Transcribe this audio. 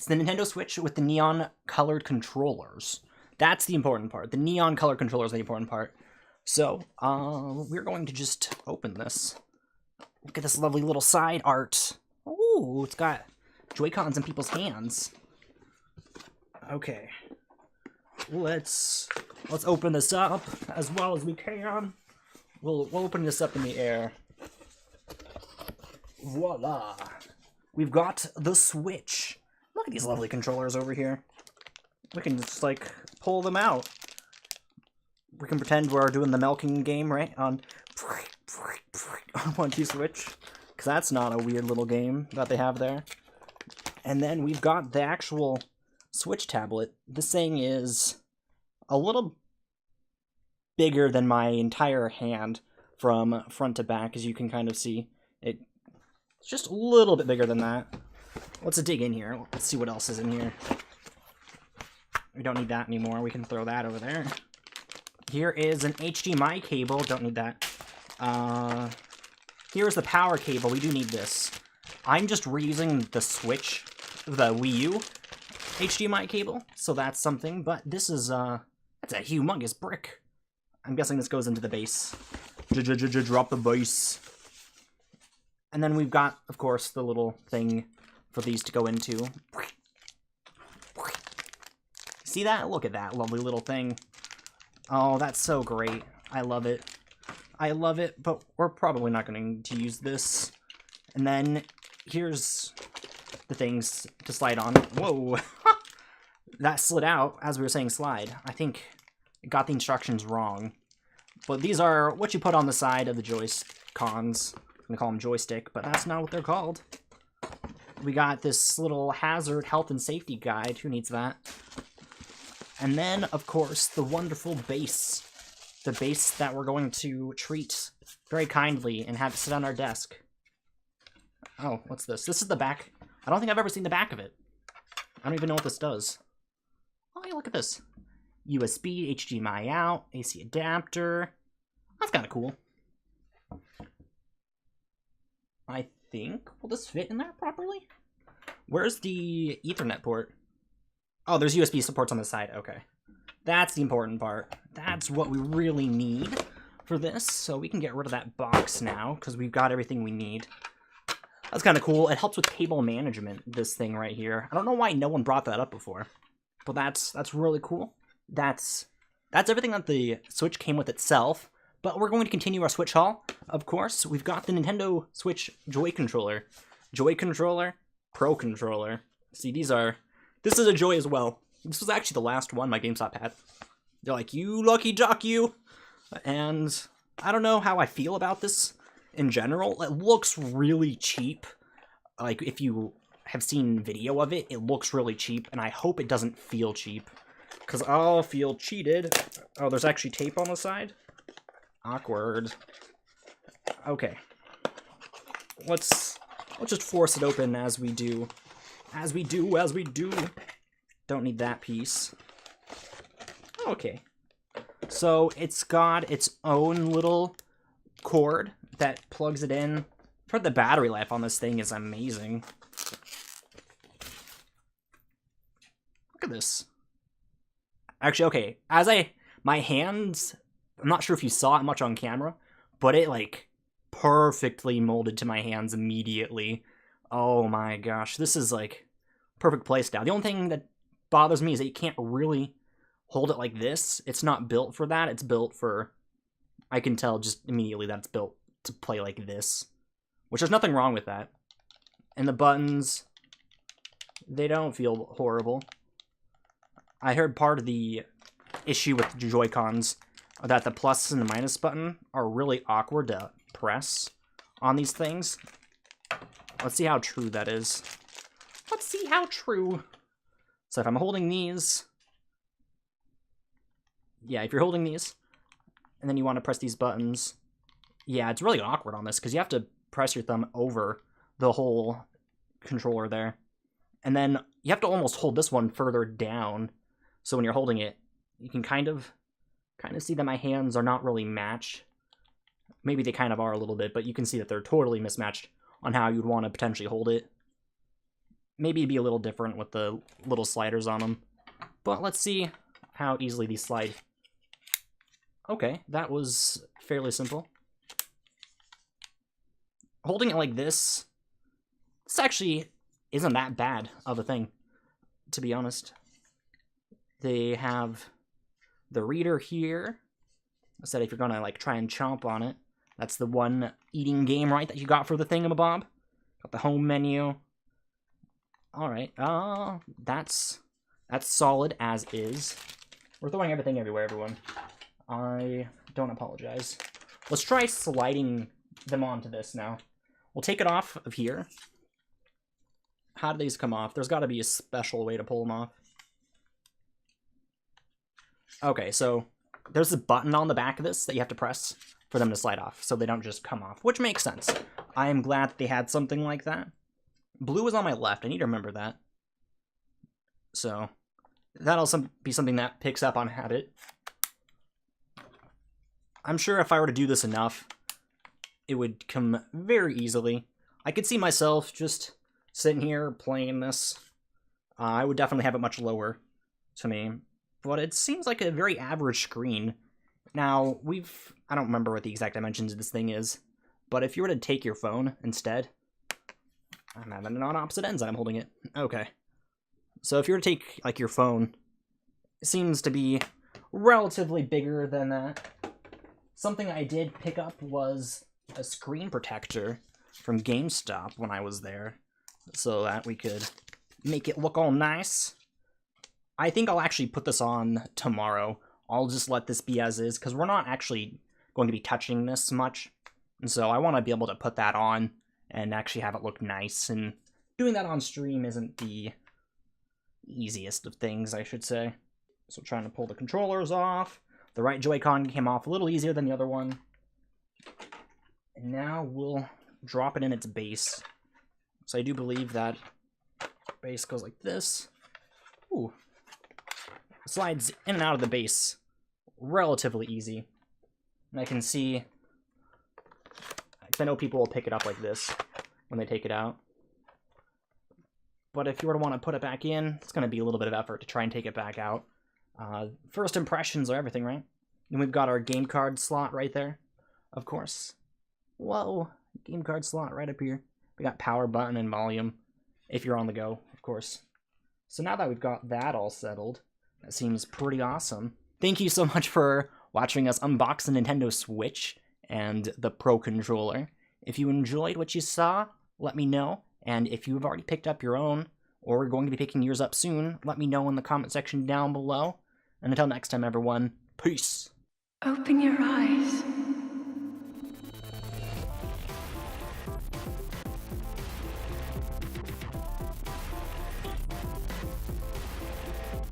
It's the Nintendo Switch with the neon-colored controllers. That's the important part. The neon-colored controllers is the important part. So, we're going to just open this. Look at this lovely little side art. Ooh, it's got Joy-Cons in people's hands. Okay. Let's open this up as well as we can. We'll open this up in the air. Voila! We've got the Switch. Look at these lovely controllers over here. We can just, like, pull them out. We can pretend we're doing the milking game, right? On 1-2 Switch. Because that's not a weird little game that they have there. And then we've got the actual Switch tablet. This thing is a little bigger than my entire hand from front to back, as you can kind of see. It's just a little bit bigger than that. Let's dig in here. Let's see what else is in here. We don't need that anymore. We can throw that over there. Here is an HDMI cable. Don't need that. Here's the power cable. We do need this. I'm just reusing the Switch, the Wii U HDMI cable, so that's something. But this is, that's a humongous brick. I'm guessing this goes into the base. Drop the base. And then we've got, of course, the little thing for these to go into. See that? Look at that lovely little thing. Oh, that's so great. I love it. I love it, but we're probably not going to use this. And then here's the things to slide on. Whoa! That slid out as we were saying slide. I think it got the instructions wrong. But these are what you put on the side of the Joy-Cons. I'm going to call them joystick, but that's not what they're called. We got this little hazard health and safety guide. Who needs that? And then, of course, the wonderful base. The base that we're going to treat very kindly and have sit on our desk. Oh, what's this? This is the back. I don't think I've ever seen the back of it. I don't even know what this does. Oh, yeah, look at this. USB, HDMI out, AC adapter. That's kind of cool. I think, will this fit in there properly? Where's the Ethernet port? Oh, there's USB supports on the side. Okay. That's the important part. That's what we really need for this. So we can get rid of that box now, because we've got everything we need. That's kind of cool. It helps with cable management, this thing right here. I don't know why no one brought that up before. But that's really cool. That's everything that the Switch came with itself. But we're going to continue our Switch haul. Of course, we've got the Nintendo Switch Joy Controller. Joy Controller, Pro Controller. See, this is a Joy as well. This was actually the last one my GameStop had. They're like, you lucky duck, you. And I don't know how I feel about this in general. It looks really cheap. Like, if you have seen video of it, it looks really cheap. And I hope it doesn't feel cheap, because I'll feel cheated. Oh, there's actually tape on the side? Awkward. Okay. Let's just force it open as we do. As we do. Don't need that piece. Okay. So it's got its own little cord that plugs it in. For the battery life on this thing is amazing. Look at this. Actually, okay, my hands, I'm not sure if you saw it much on camera, but it, like, perfectly molded to my hands immediately. Oh my gosh, this is, like, perfect play style. The only thing that bothers me is that you can't really hold it like this. It's not built for that. It's built for, I can tell just immediately that it's built to play like this, which there's nothing wrong with that. And the buttons, they don't feel horrible. I heard part of the issue with the Joy-Cons that the plus and the minus button are really awkward to press on these things. Let's see how true that is. Let's see how true. So if I'm holding these, yeah, if you're holding these, and then you want to press these buttons, yeah, it's really awkward on this, because you have to press your thumb over the whole controller there. And then you have to almost hold this one further down, so when you're holding it, you can kind of see that my hands are not really matched. Maybe they kind of are a little bit, but you can see that they're totally mismatched on how you'd want to potentially hold it. Maybe it'd be a little different with the little sliders on them. But let's see how easily these slide. Okay, that was fairly simple. Holding it like this actually isn't that bad of a thing, to be honest. They have the reader here. I said if you're gonna like try and chomp on it, that's the one eating game, right, that you got for the thingamabob. Got the home menu. Alright, that's solid as is. We're throwing everything everywhere, everyone. I don't apologize. Let's try sliding them onto this now. We'll take it off of here. How do these come off? There's got to be a special way to pull them off. Okay, so there's a button on the back of this that you have to press for them to slide off, so they don't just come off, which makes sense. I am glad that they had something like that. Blue is on my left. I need to remember that. So that'll be something that picks up on habit. I'm sure if I were to do this enough, it would come very easily. I could see myself just sitting here playing this. I would definitely have it much lower to me, but it seems like a very average screen. Now, I don't remember what the exact dimensions of this thing is, but if you were to take your phone instead, I'm having it on opposite ends and I'm holding it. Okay. So if you were to take, like, your phone, it seems to be relatively bigger than that. Something I did pick up was a screen protector from GameStop when I was there, so that we could make it look all nice. I think I'll actually put this on tomorrow. I'll just let this be as is, because we're not actually going to be touching this much. And so I want to be able to put that on and actually have it look nice. And doing that on stream isn't the easiest of things, I should say. So trying to pull the controllers off. The right Joy-Con came off a little easier than the other one. And now we'll drop it in its base. So I do believe that base goes like this. Ooh. Slides in and out of the base relatively easy. And I can see, I know people will pick it up like this when they take it out. But if you were to want to put it back in, it's going to be a little bit of effort to try and take it back out. First impressions are everything, right? And we've got our game card slot right there, of course. Whoa, game card slot right up here. We got power button and volume, if you're on the go, of course. So now that we've got that all settled, that seems pretty awesome. Thank you so much for watching us unbox the Nintendo Switch and the Pro Controller. If you enjoyed what you saw, let me know. And if you've already picked up your own, or are going to be picking yours up soon, let me know in the comment section down below. And until next time, everyone, peace. Open your eyes.